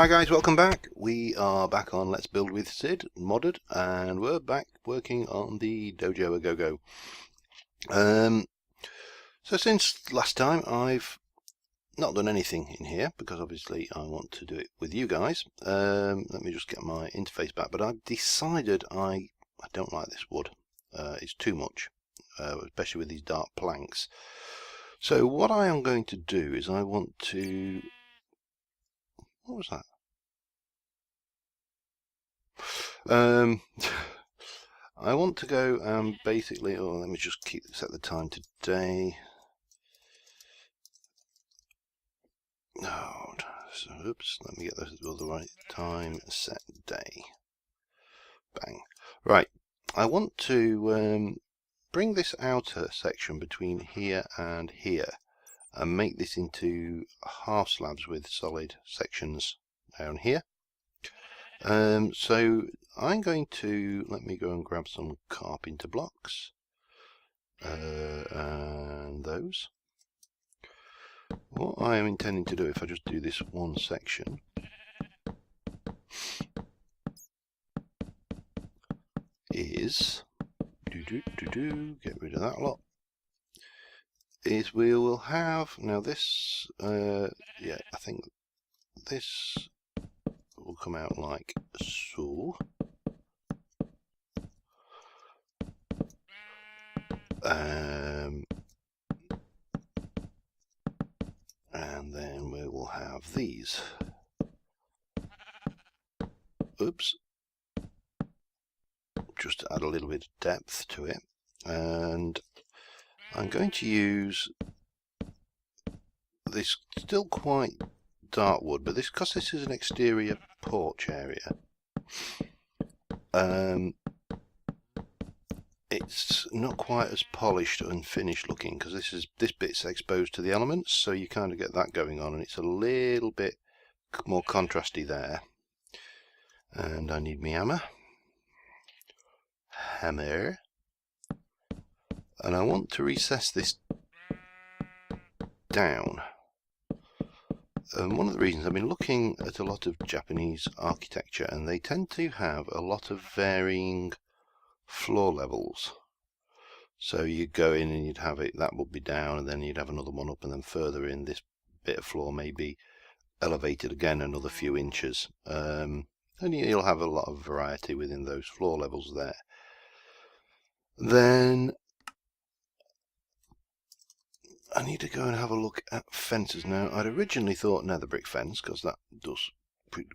Hi guys, welcome back. We are back on Let's Build with Sid modded, and we're back working on the Dojo Agogo. So since last time I've not done anything in here because obviously I want to do it with you guys. Let me just get my interface back, but I've decided I don't like this wood. It's too much, especially with these dark planks. So what I am going to do is I want to... What was that? I want to go and basically, let me just set the time today. Oh, so, oops, let me get those all the right time, set day. Bang. Right, I want to bring this outer section between here and here and make this into half slabs with solid sections down here. So I'm going to, let me go and grab some carpenter blocks and those. What I am intending to do, if I just do this one section, is get rid of that lot, is we will have, now this, yeah, I think this will come out like so. And then we will have these. Oops. Just to add a little bit of depth to it. And I'm going to use this still quite dark wood, but because this is an exterior porch area, it's not quite as polished and finished looking because this bit's exposed to the elements, so you kind of get that going on, and it's a little bit more contrasty there. And I need my hammer, and I want to recess this down. One of the reasons, I've been looking at a lot of Japanese architecture, and they tend to have a lot of varying floor levels. So you'd go in and you'd have it, that would be down, and then you'd have another one up, and then further in, this bit of floor may be elevated again another few inches. And you'll have a lot of variety within those floor levels there. Then I need to go and have a look at fences. Now, I'd originally thought nether brick fence, because that does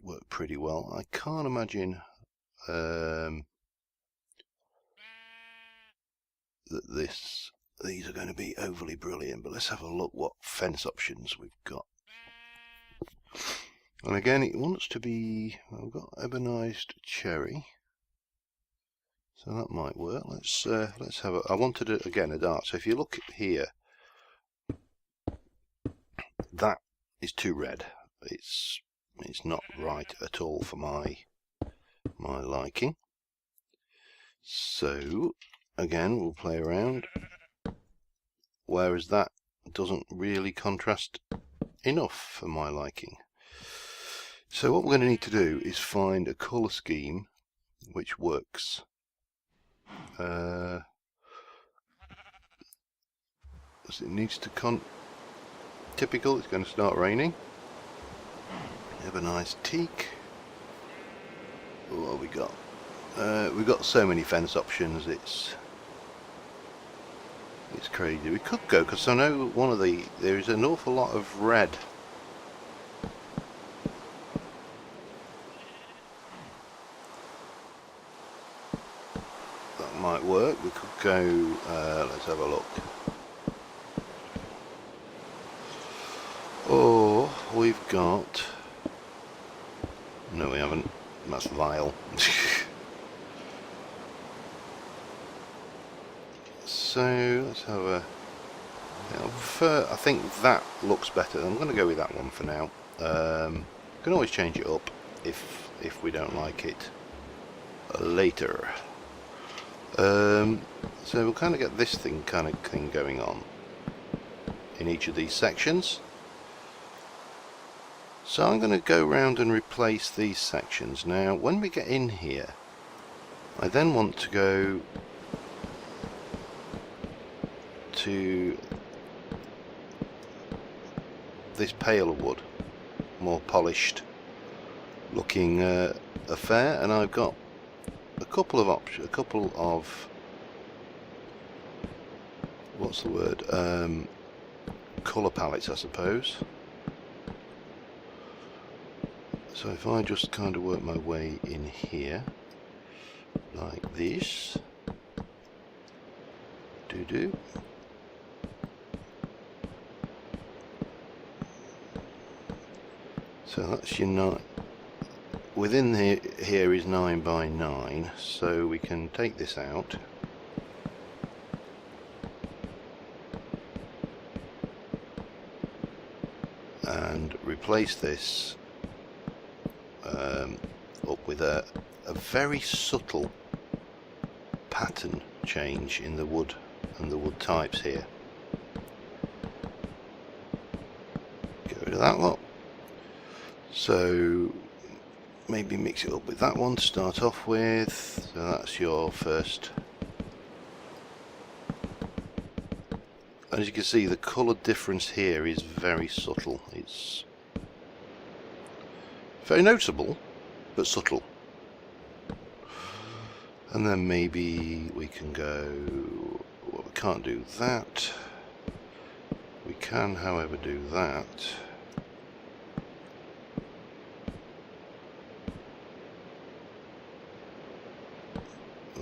work pretty well. I can't imagine that these are going to be overly brilliant, but let's have a look what fence options we've got. And again, it wants to be, I've got ebonized cherry, so that might work. Let's have a, I wanted it again a dark, so if you look here, that is too red. It's not right at all for my liking. So again, we'll play around, whereas that doesn't really contrast enough for my liking. So what we're going to need to do is find a colour scheme which works. It needs to typical, it's going to start raining. Have a nice teak. What have we got? We've got so many fence options, it's crazy. We could go, because I know there is an awful lot of red. That might work. We could go, let's have a look. Or we've got, no we haven't, that's vile. So let's have a, I think that looks better. I'm going to go with that one for now. Can always change it up if we don't like it later. So we'll kind of get this thing going on in each of these sections. So I'm going to go around and replace these sections. Now when we get in here, I then want to go to this paler wood, more polished looking affair, and I've got a couple of options, what's the word, colour palettes, I suppose. So if I just kind of work my way in here like this, so that's your 9. Within here is 9 by 9, so we can take this out. And replace this up with a very subtle pattern change in the wood and the wood types here. Get rid of that lot. So maybe mix it up with that one to start off with. So that's your first. As you can see, the colour difference here is very subtle. It's very noticeable, but subtle. And then maybe we can go, well, we can't do that. We can, however, do that.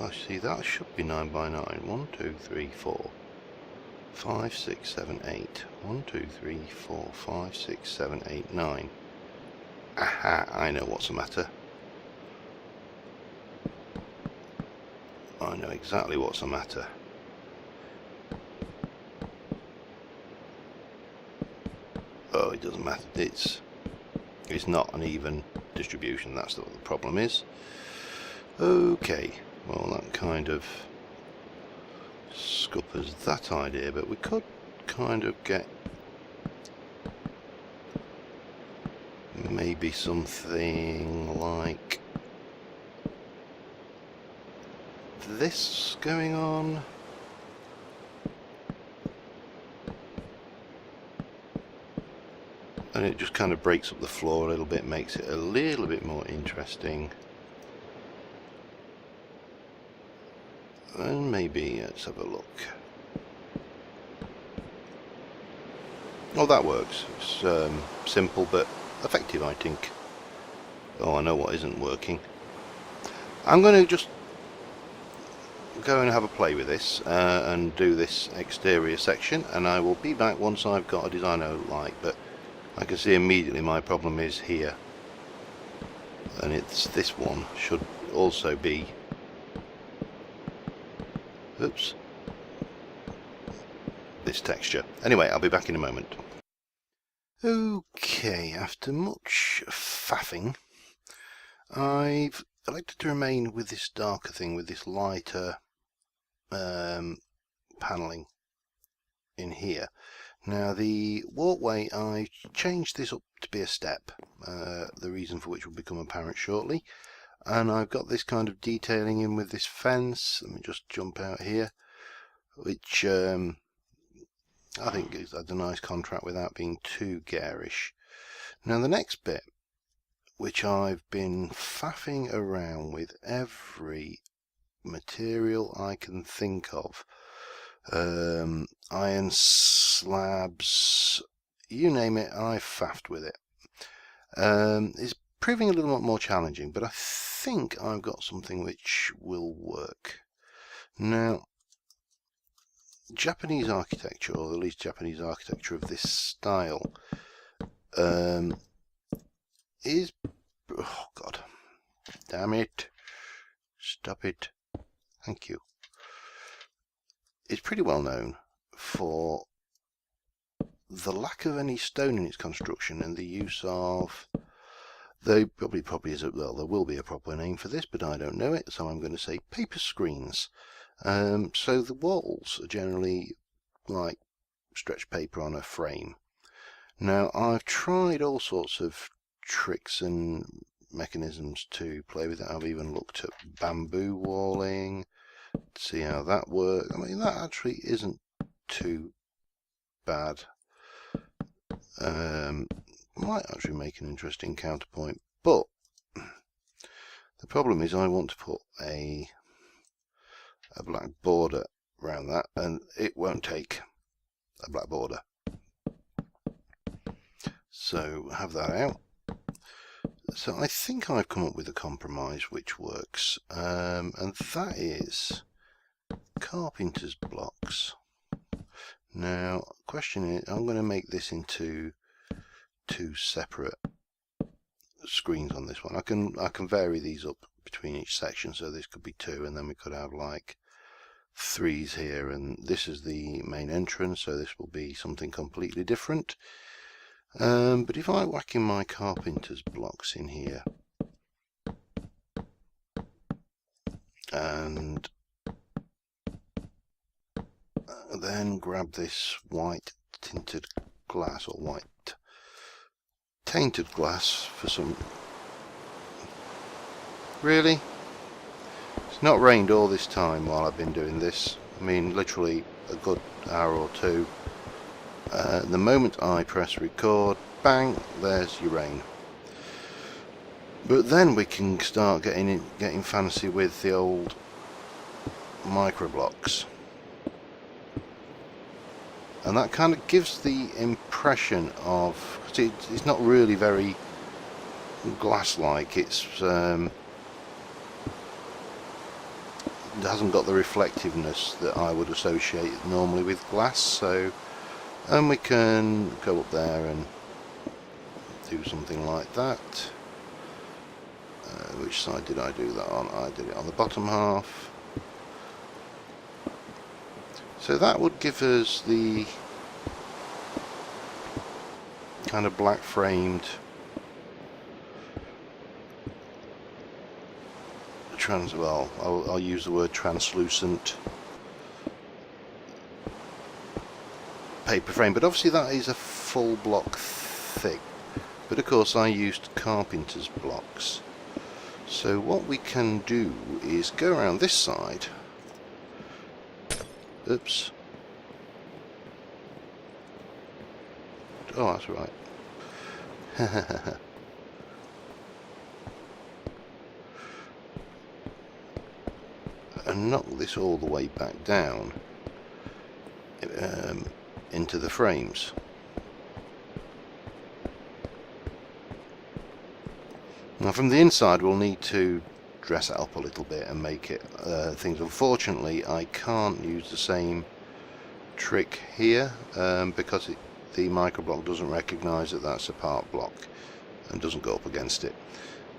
Actually, that should be 9 by 9. 1, 2, 3, 4, 5, 6, 7, 8. 1, 2, 3, 4, 5, 6, 7, 8, 9. Aha, I know what's the matter. I know exactly what's the matter. Oh, it doesn't matter. It's not an even distribution. That's what the problem is. Okay, well that kind of scuppers that idea, but we could kind of get maybe something like this going on. And it just kind of breaks up the floor a little bit, makes it a little bit more interesting. And maybe, let's have a look. Oh, that works. It's simple but effective, I think. Oh, I know what isn't working. I'm going to just go and have a play with this and do this exterior section, and I will be back once I've got a design I like. But I can see immediately my problem is here, and it's this one should also be, oops, this texture. Anyway, I'll be back in a moment. Okay, after much faffing, I've elected to remain with this darker thing, with this lighter panelling in here. Now the walkway, I changed this up to be a step, the reason for which will become apparent shortly, and I've got this kind of detailing in with this fence. Let me just jump out here, which I think adds a nice contrast without being too garish. Now the next bit, which I've been faffing around with every material I can think of, iron slabs, you name it, I've faffed with it. It's proving a little bit more challenging, but I think I've got something which will work. Now, Japanese architecture, or at least Japanese architecture of this style, is, oh god, damn it, stop it, thank you. It's pretty well known for the lack of any stone in its construction and the use of, there probably is, well, there will be a proper name for this, but I don't know it, so I'm going to say paper screens. So the walls are generally like stretched paper on a frame. Now I've tried all sorts of tricks and mechanisms to play with it. I've even looked at bamboo walling, see how that works. I mean, that actually isn't too bad. Might actually make an interesting counterpoint, but the problem is I want to put a black border around that, and it won't take a black border. So have that out. So I think I've come up with a compromise which works, and that is carpenter's blocks. Now, the question is, I'm going to make this into 2 separate screens on this one. I can vary these up between each section, so this could be 2, and then we could have like 3s here, and this is the main entrance, so this will be something completely different. But if I whack in my carpenter's blocks in here, and then grab this white tinted glass, or white tainted glass for some... Really? It's not rained all this time while I've been doing this. I mean, literally a good hour or 2. The moment I press record, bang, there's your rain. But then we can start getting fancy with the old micro blocks, and that kind of gives the impression of, it's not really very glass-like. It hasn't got the reflectiveness that I would associate normally with glass. So, and we can go up there and do something like that. Which side did I do that on? I did it on the bottom half. So that would give us the kind of black framed well, I'll use the word translucent paper frame, but obviously that is a full block thick. But of course I used carpenter's blocks. So what we can do is go around this side. Oops. Oh, that's right. And knock this all the way back down into the frames. Now from the inside we'll need to dress it up a little bit and make it things. Unfortunately I can't use the same trick here because the microblock doesn't recognise that that's a part block and doesn't go up against it.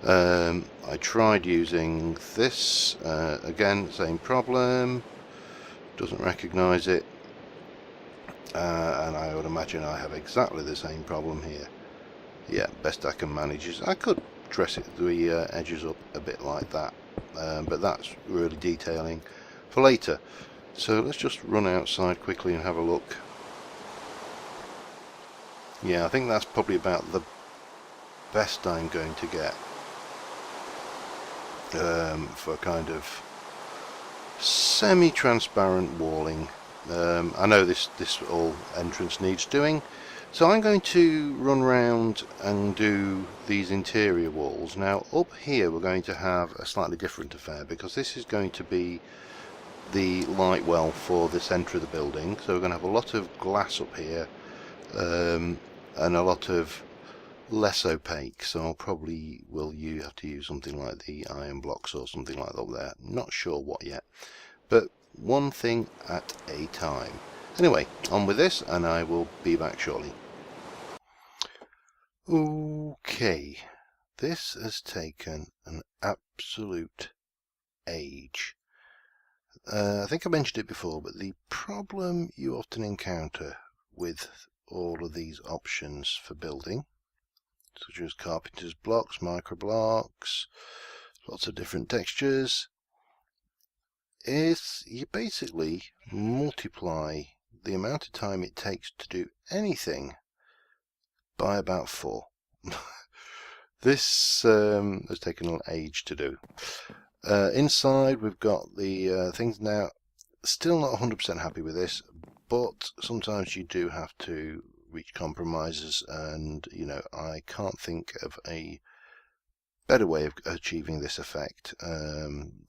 I tried using this, again same problem, doesn't recognise it, and I would imagine I have exactly the same problem here. Yeah, best I can manage is I could dress the edges up a bit like that, but that's really detailing for later. So let's just run outside quickly and have a look. Yeah, I think that's probably about the best I'm going to get for kind of semi-transparent walling. I know this all entrance needs doing, so I'm going to run round and do these interior walls. Now up here we're going to have a slightly different affair, because this is going to be the light well for the centre of the building. So we're going to have a lot of glass up here, and a lot of less opaque, so I'll probably have to use something like the iron blocks or something like that up there. Not sure what yet, but one thing at a time. Anyway, on with this and I will be back shortly. Okay, this has taken an absolute age. I think I mentioned it before, but the problem you often encounter with all of these options for building, such as carpenter's blocks, micro blocks, lots of different textures, is you basically multiply the amount of time it takes to do anything by about 4. This has taken an age to do. Inside we've got the things now. Still not 100% happy with this, but sometimes you do have to reach compromises, and you know, I can't think of a better way of achieving this effect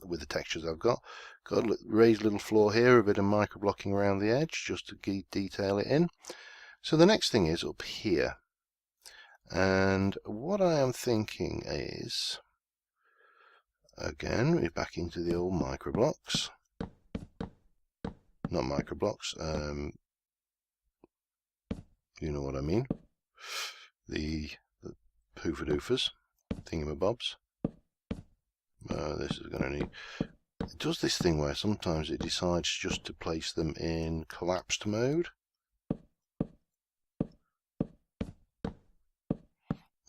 with the textures I've got. Got a raised little floor here, a bit of micro blocking around the edge just to detail it in. So the next thing is up here, and what I am thinking is, again, we're back into the old micro blocks. Not micro blocks, you know what I mean. The poofa-doofas, thingamabobs. This is going to need... It does this thing where sometimes it decides just to place them in collapsed mode,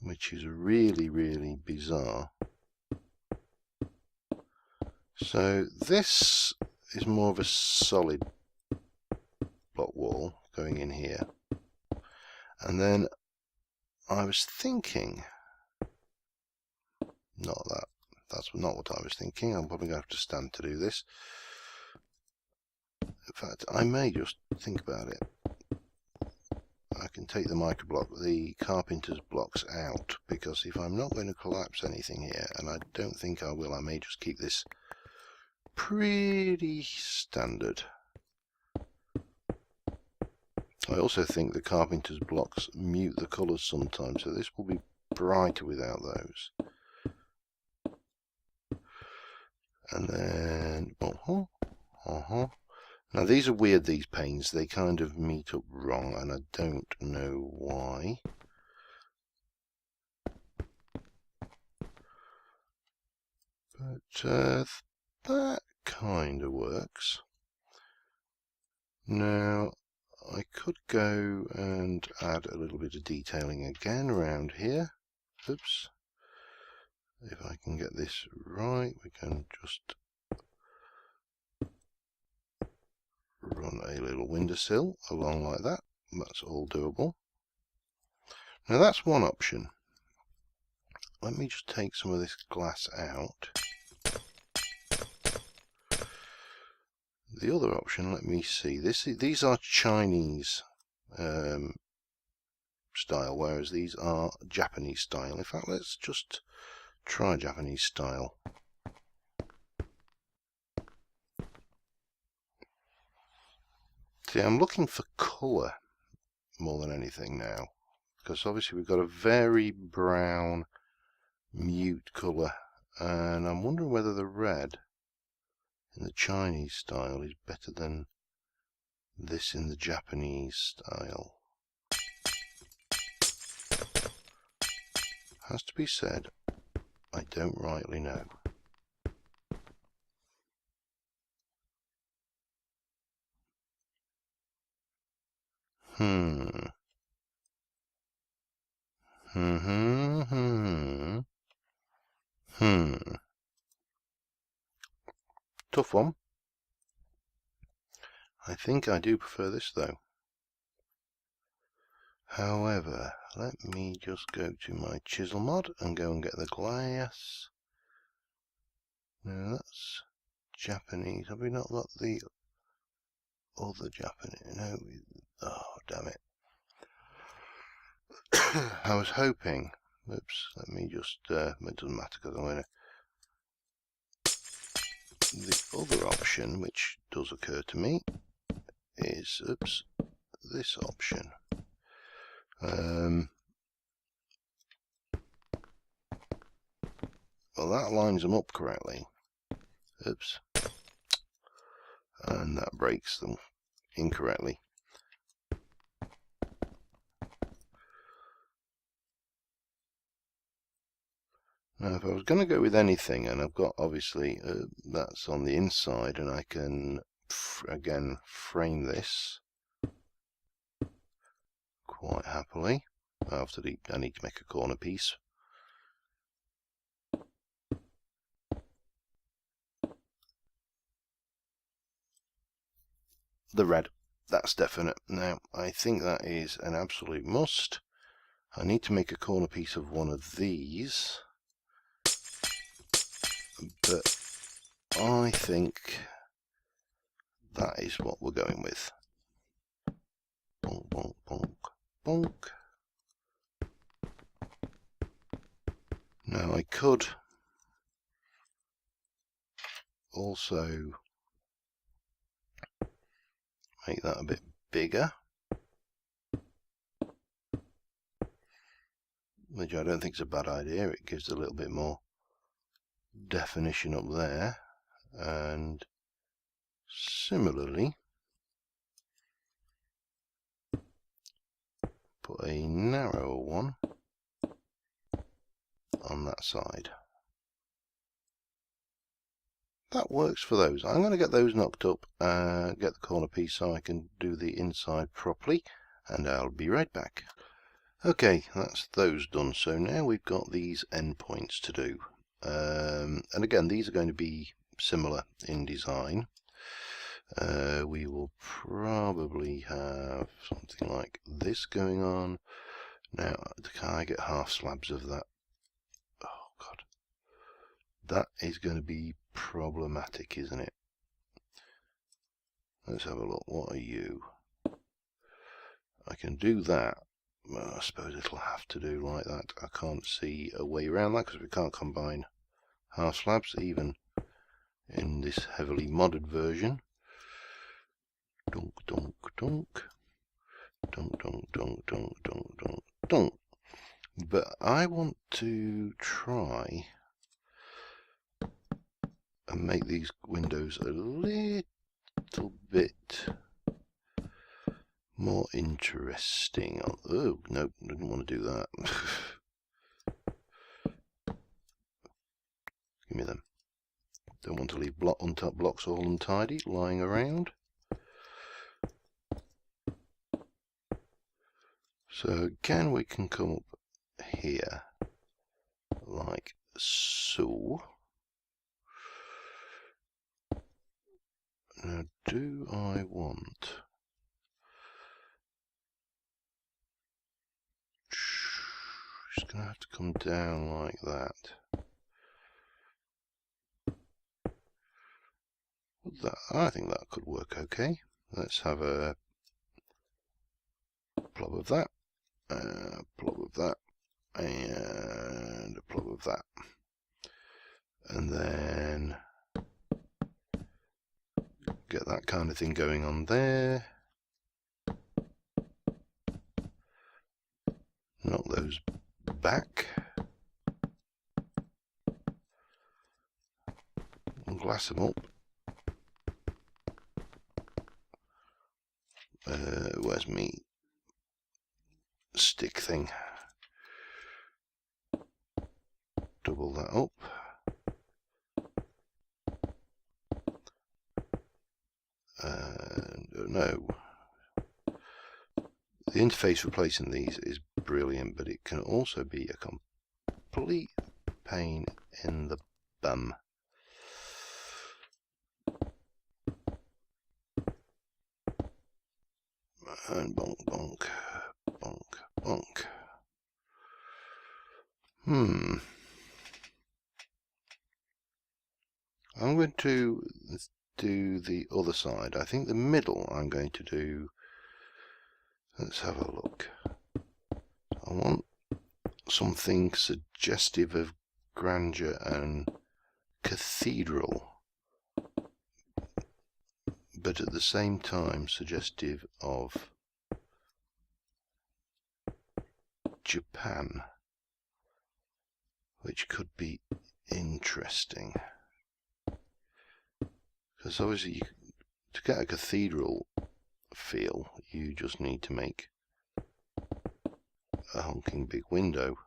which is really, really bizarre. So this is more of a solid block wall going in here. And then I was thinking, that's not what I was thinking. I'm probably going to have to stand to do this. In fact, I may just think about it. I can take the microblock, the carpenter's blocks out, because if I'm not going to collapse anything here, and I don't think I will, I may just keep this pretty standard. I also think the carpenter's blocks mute the colours sometimes, so this will be brighter without those. And then, now these are weird, these panes, they kind of meet up wrong, and I don't know why. But that kind of works. Now, I could go and add a little bit of detailing again around here. Oops. If I can get this right, we can just run a little windowsill along like that. That's all doable. Now that's one option. Let me just take some of this glass out. The other option, let me see. These are Chinese style, whereas these are Japanese style. In fact, let's just try Japanese style. See, I'm looking for colour more than anything now, because obviously we've got a very brown, mute colour, and I'm wondering whether the red in the Chinese style is better than this in the Japanese style. Has to be said, I don't rightly know. Tough one. I think I do prefer this though. However, let me just go to my chisel mod and go and get the glass. Now that's Japanese. Have we not got the other Japanese? No. Oh, damn it. I was hoping. Oops, let me just, it doesn't matter because I'm going to... The other option, which does occur to me, is, oops, this option. Well, that lines them up correctly. Oops. And that breaks them incorrectly. Now, if I was going to go with anything, and I've got obviously that's on the inside, and I can again frame this quite happily. After I need to make a corner piece. The red, that's definite. Now, I think that is an absolute must. I need to make a corner piece of one of these, but I think that is what we're going with. Bonk, bonk, bonk, bonk. Now I could also make that a bit bigger, which I don't think is a bad idea. It gives a little bit more definition up there, and similarly put a narrower one on that side. That works for those. I'm going to get those knocked up, get the corner piece so I can do the inside properly, and I'll be right back. Okay, that's those done. So now we've got these endpoints to do. And again, these are going to be similar in design. We will probably have something like this going on. Now, can I get half slabs of that? Oh, God. That is going to be problematic, isn't it? Let's have a look. What are you? I can do that. Well, I suppose it'll have to do like that. I can't see a way around that because we can't combine half slabs even in this heavily modded version. Dunk, dunk, dunk. Dunk, dunk, dunk, dunk, dunk, dunk, dunk. But I want to try and make these windows a little bit more interesting. Oh, no, didn't want to do that. Give me them. Don't want to leave untapped blocks all untidy, lying around. So again, we can come up here, like so. Now, do I want... It's going to have to come down like that. I think that could work okay. Let's have a blob of that, a blob of that, and a blob of that. And then get that kind of thing going on there. Knock those back. And glass them up. Where's me stick thing? Double that up. No. The interface for placing these is brilliant, but it can also be a complete pain in the bum. And bonk, bonk, bonk, bonk. I'm going to do the other side. I think the middle I'm going to do... Let's have a look. I want something suggestive of grandeur and cathedral, but at the same time suggestive of Japan, which could be interesting. Because obviously, to get a cathedral feel, you just need to make a honking big window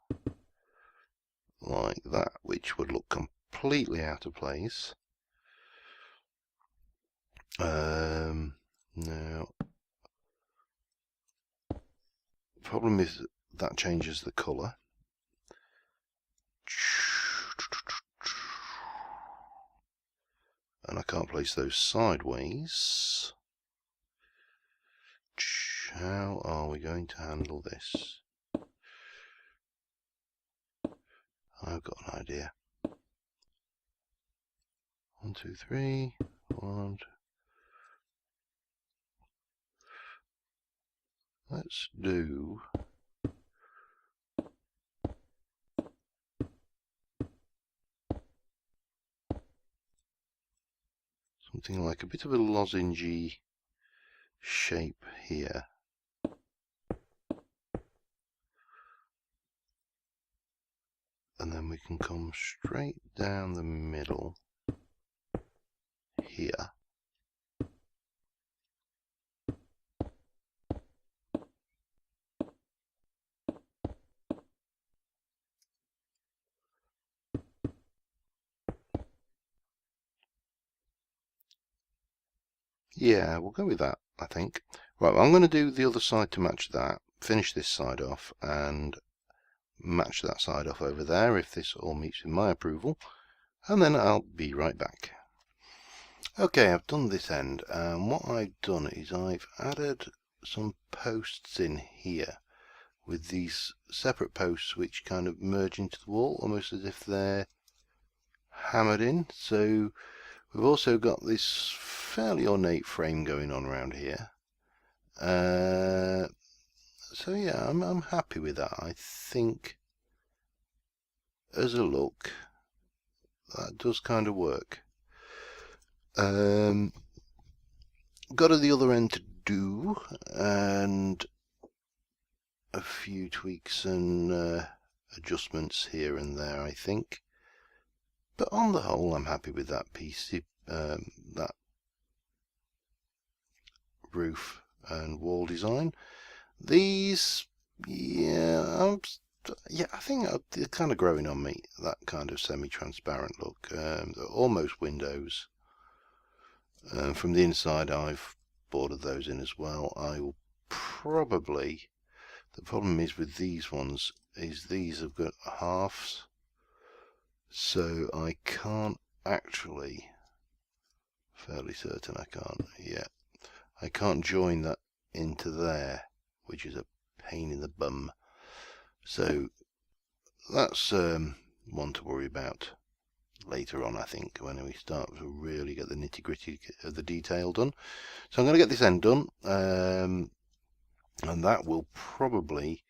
like that, which would look completely out of place. Now, the problem is that changes the colour. And I can't place those sideways. How are we going to handle this? I've got an idea. 1, 2, 3. 1. Let's do something like a bit of a lozengey shape here. And then we can come straight down the middle here. Yeah, we'll go with that, I think. Right, well, I'm going to do the other side to match that, finish this side off, and match that side off over there if this all meets with my approval, and then I'll be right back. Okay, I've done this end, and what I've done is I've added some posts in here with these separate posts which kind of merge into the wall, almost as if they're hammered in. So we've also got this fairly ornate frame going on around here. So yeah, I'm happy with that. I think as a look, that does kind of work. Got at the other end to do, and a few tweaks and adjustments here and there, I think. But on the whole, I'm happy with that piece, that roof and wall design. These, yeah, I think they're kind of growing on me, that kind of semi-transparent look. They're almost windows. From the inside, I've bordered those in as well. I will probably, the problem is with these ones, is these have got halves. So I can't actually, fairly certain I can't, yeah. I can't join that into there, which is a pain in the bum. So that's one to worry about later on, I think, when we start to really get the nitty-gritty of the detail done. So I'm going to get this end done, and that will probably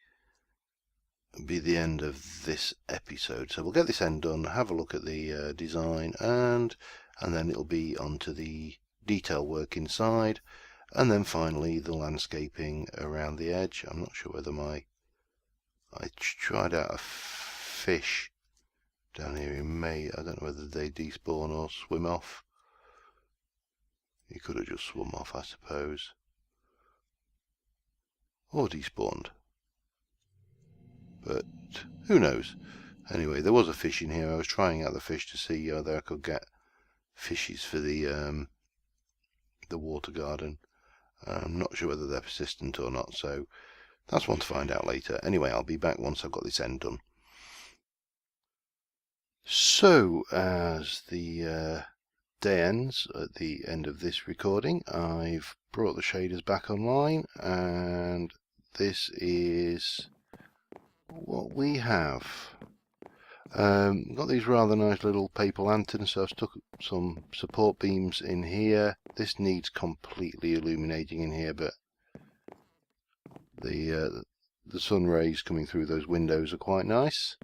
be the end of this episode. So we'll get this end done, have a look at the design, and then it'll be onto the detail work inside, and then finally the landscaping around the edge. I'm not sure whether I tried out a fish down here in May. I don't know whether they despawn or swim off. You could have just swum off, I suppose, or despawned, but who knows. Anyway, there was a fish in here. I was trying out the fish to see whether I could get fishes for the water garden. I'm not sure whether they're persistent or not, so that's one to find out later. Anyway, I'll be back once I've got this end done. So, as the day ends at the end of this recording, I've brought the shaders back online, and this is what we have. Got these rather nice little paper lanterns, so I've stuck some support beams in here. This needs completely illuminating in here, but the sun rays coming through those windows are quite nice.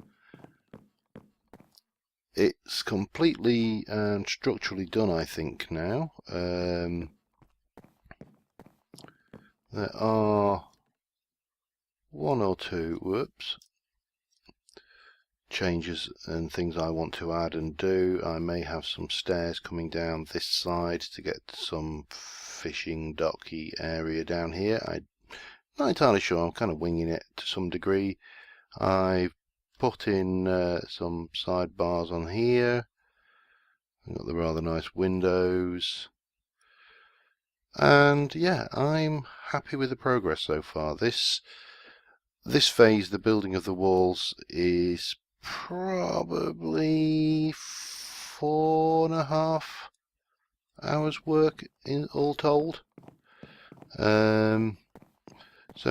It's completely and structurally done, I think, now. There are one or two, changes and things I want to add and do. I may have some stairs coming down this side to get some fishing docky area down here. I'm not entirely sure. I'm kind of winging it to some degree. I've put in some sidebars on here. I've got the rather nice windows. And yeah, I'm happy with the progress so far. This phase, the building of the walls, is probably 4.5 hours work in all told. So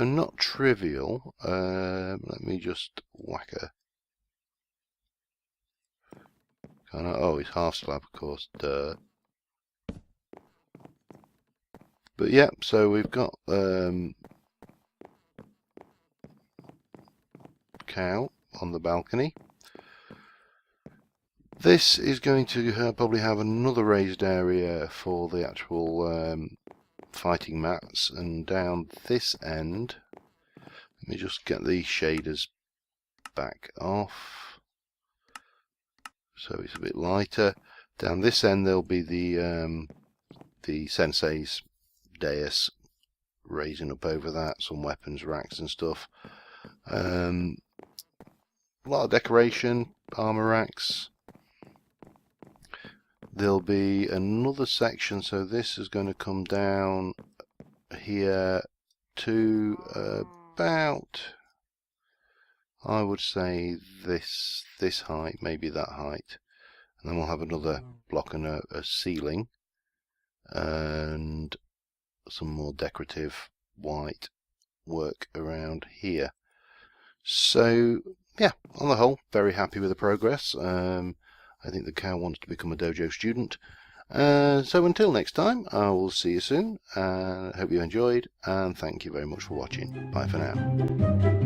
not trivial. Let me just whack Can't I? Oh, it's half slab, of course. Duh. But yeah, so we've got cow on the balcony. This is going to probably have another raised area for the actual fighting mats, and down this end, let me just get the shaders back off so it's a bit lighter. Down this end there'll be the sensei's dais raising up over that, some weapons racks and stuff. A lot of decoration, armor racks. There'll be another section, so this is going to come down here to about, I would say this height, maybe that height, and then we'll have another block and a ceiling and some more decorative white work around here. So yeah, on the whole, very happy with the progress. I think the cow wants to become a dojo student. So until next time, I will see you soon. Hope you enjoyed, and thank you very much for watching. Bye for now.